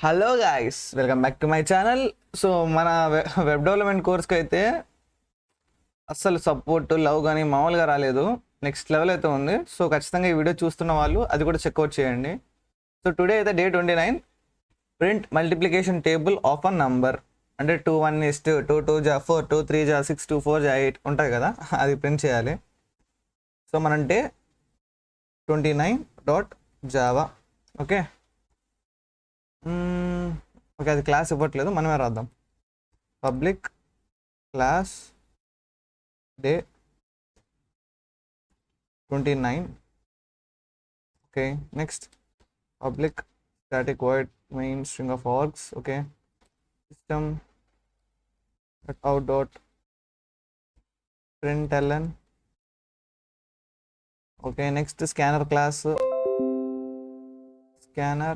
Hello guys, welcome back to my channel. So మన web development కోర్స్కి అయితే అస్సలు support love కానీ మామూలుగా రాలేదు, నెక్స్ట్ లెవెల్ అయితే ఉంది. సో ఖచ్చితంగా ఈ వీడియో చూస్తున్న వాళ్ళు అది కూడా చెక్అవుట్ చేయండి. సో టుడే అయితే day 29, print multiplication table of a number. అంటే 2 1 is 2, 2 2 ja 4, 2 3 ja 6, 2 4 ja 8 ఉంటుంది కదా, అది ప్రింట్ చేయాలి. సో మనం డే 29.java. ఓకే ఓకే, అది క్లాస్ ఇవ్వట్లేదు, మనమే రాద్దాం. Public class day 29. Okay, next public static void main string of args. Okay, system out dot println. Okay, next scanner class scanner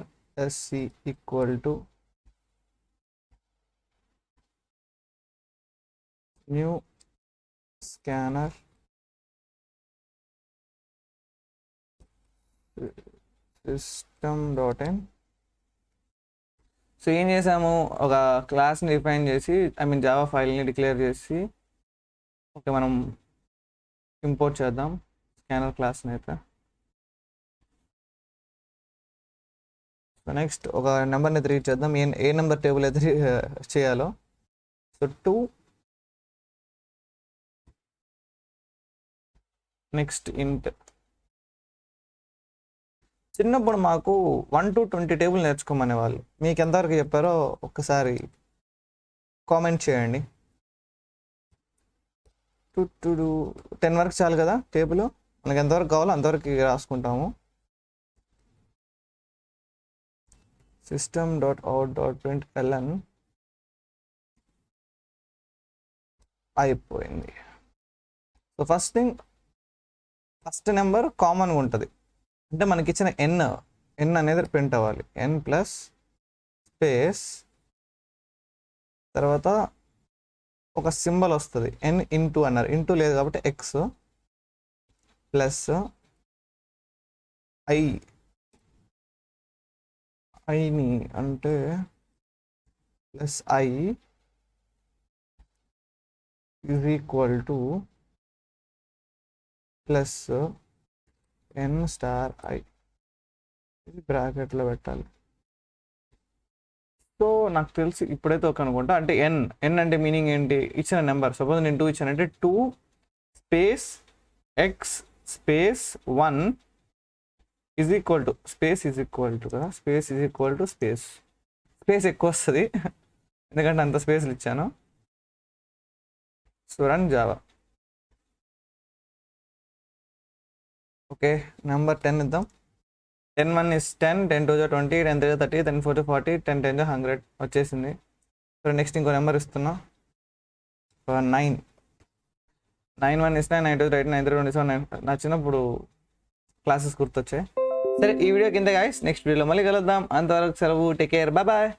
sc equal to new scanner system.in. So ఏం చేసాము, ఒక క్లాస్ని define చేసి Java ఫైల్ని declare చేసి okay మనం import చేద్దాం scanner క్లాస్ని అయితే. So next ఒక నెంబర్ని రీడ్ చేద్దాం, ఏ నెంబర్ టేబుల్ అయితే చేయాలో. సో 2, నెక్స్ట్ ఇంట్. చిన్నప్పుడు మాకు 1 to 20 టేబుల్ నేర్చుకోమనే వాళ్ళు, మీకు ఎంతవరకు చెప్పారో ఒక్కసారి కామెంట్ చేయండి. 10 వరకు చాలు కదా టేబుల్, మనకి ఎంతవరకు కావాలో అంతవరకు రాసుకుంటాము. system.out.println అయిపోయింది. సో ఫస్ట్ నెంబర్ కామన్గా ఉంటుంది, అంటే మనకి ఇచ్చిన ఎన్ అనేది ప్రింట్ అవ్వాలి. n ప్లస్ స్పేస్ తర్వాత ఒక సింబల్ వస్తుంది, n ఇంటూ అన్నారు, ఇంటూ లేదు కాబట్టి x ప్లస్ ఐని అంటే plus i is equal to plus n star i. ఇది బ్రాకెట్లో పెట్టాలి. సో నాకు తెలిసి ఇప్పుడైతే ఒక అనుకుంటా, అంటే ఎన్ అంటే మీనింగ్ ఏంటి, ఇచ్చిన నెంబర్. సపోజ్ నేను 2 ఇచ్చానంటే 2 space X space 1 is equal to space is equal to కదా, space is equal to space ఎక్కువ వస్తుంది ఎందుకంటే అంత స్పేస్లు ఇచ్చాను. So run Java. Okay, number 10 ఇద్దాం. 10 1 is 10, 10 2 is 20, 10 3 is 30, 10 4 is 40, 10 10 is 100 వచ్చేసింది. సో నెక్స్ట్ ఇంకో నెంబర్ ఇస్తున్నా. 9 1 is 9, 9 2 is 8, 9 3 is 9. నా చిన్నప్పుడు క్లాసెస్ గుర్తొచ్చాయి. సరే, ఈ వీడియో కింద గాయస్, నెక్స్ట్ వీడియోలో మళ్ళీ కలుద్దాం. అంతవరకు సెలవు, టేక్ కేర్, బాయ్ బాయ్.